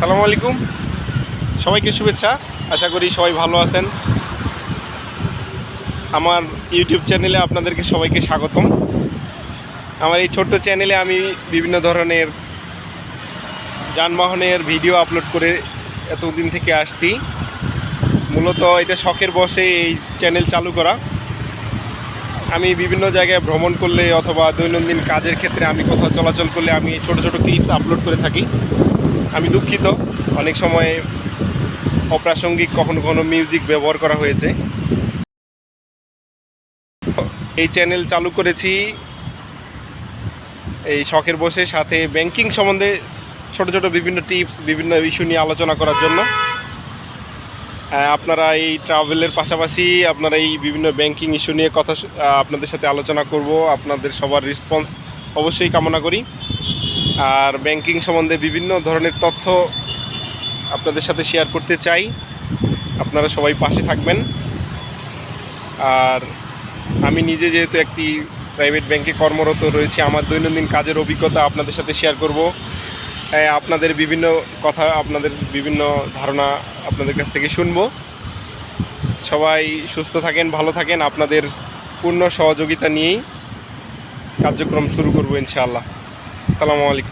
আসসালামু আলাইকুম, সবাইকে শুভেচ্ছা। আশা করি সবাই ভালো আছেন। আমার ইউটিউব চ্যানেলে আপনাদেরকে সবাইকে স্বাগতম। আমার এই ছোট্ট চ্যানেলে আমি বিভিন্ন ধরনের যানবাহনের ভিডিও আপলোড করে এতদিন থেকে আসছি। মূলত এটা শখের বশে এই চ্যানেল চালু করা। আমি বিভিন্ন জায়গায় ভ্রমণ করলে অথবা দৈনন্দিন কাজের ক্ষেত্রে আমি কোথাও চলাচল করলে আমি ছোট ছোট ক্লিপস আপলোড করে থাকি। আমি দুঃখিত, অনেক সময় অপ্রাসঙ্গিক কখনো কখনো মিউজিক ব্যবহার করা হয়েছে। এই চ্যানেল চালু করেছি এই শখের বসে, সাথে ব্যাংকিং সম্বন্ধে ছোট ছোট বিভিন্ন টিপস, বিভিন্ন ইস্যু নিয়ে আলোচনা করার জন্য। আপনারা এই ট্রাভেলের পাশাপাশি আপনারা এই বিভিন্ন ব্যাংকিং ইস্যু নিয়ে আপনাদের সাথে আলোচনা করব। আপনাদের সবার রেসপন্স অবশ্যই কামনা করি। আর ব্যাংকিং সম্বন্ধে বিভিন্ন ধরনের তথ্য আপনাদের সাথে শেয়ার করতে চাই। আপনারা সবাই পাশে থাকবেন। আর আমি নিজে যেহেতু একটি প্রাইভেট ব্যাংকে কর্মরত রয়েছি, আমার দৈনন্দিন কাজের অভিজ্ঞতা আপনাদের সাথে শেয়ার করব। আপনাদের বিভিন্ন কথা, আপনাদের বিভিন্ন ধারণা আপনাদের কাছ থেকে শুনব। সবাই সুস্থ থাকেন, ভালো থাকেন। আপনাদের পূর্ণ সহযোগিতা নিয়েই কার্যক্রম শুরু করব ইনশাআল্লাহ। আসসালামু আলাইকুম।